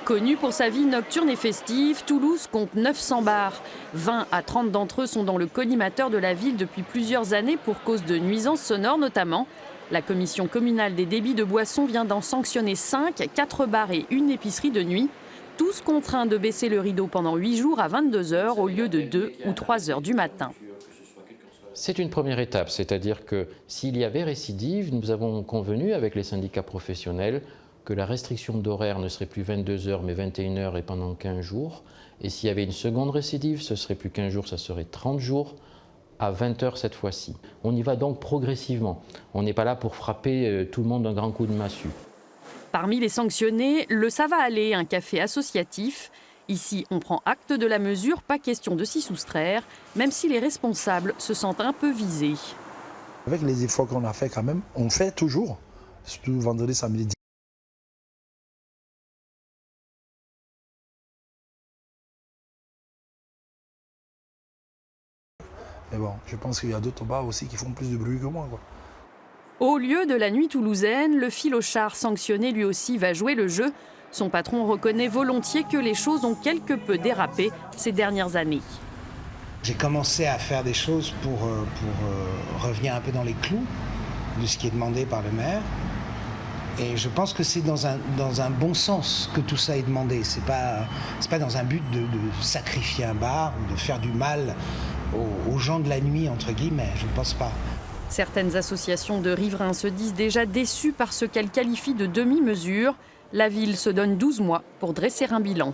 Connu pour sa vie nocturne et festive, Toulouse compte 900 bars. 20 à 30 d'entre eux sont dans le collimateur de la ville depuis plusieurs années pour cause de nuisances sonores notamment. La commission communale des débits de boissons vient d'en sanctionner 5, 4 bars et une épicerie de nuit. Tous contraints de baisser le rideau pendant 8 jours à 22 h au lieu de 2 ou 3 h du matin. C'est une première étape, c'est-à-dire que s'il y avait récidive, nous avons convenu avec les syndicats professionnels que la restriction d'horaire ne serait plus 22 h mais 21 h et pendant 15 jours. Et s'il y avait une seconde récidive, ce serait plus 15 jours, ça serait 30 jours à 20 h cette fois-ci. On y va donc progressivement. On n'est pas là pour frapper tout le monde d'un grand coup de massue. Parmi les sanctionnés, le Ça va aller, un café associatif. Ici, on prend acte de la mesure, pas question de s'y soustraire, même si les responsables se sentent un peu visés. Avec les efforts qu'on a fait quand même, on fait toujours, surtout vendredi, samedi. Mais bon, je pense qu'il y a d'autres bars aussi qui font plus de bruit que moi, quoi. Au lieu de la nuit toulousaine, le filochard sanctionné lui aussi va jouer le jeu. Son patron reconnaît volontiers que les choses ont quelque peu dérapé ces dernières années. J'ai commencé à faire des choses pour revenir un peu dans les clous de ce qui est demandé par le maire. Et je pense que c'est dans un bon sens que tout ça est demandé. C'est pas dans un but de sacrifier un bar ou de faire du mal aux gens de la nuit, entre guillemets. Je ne pense pas. Certaines associations de riverains se disent déjà déçues par ce qu'elles qualifient de demi-mesure. La ville se donne 12 mois pour dresser un bilan.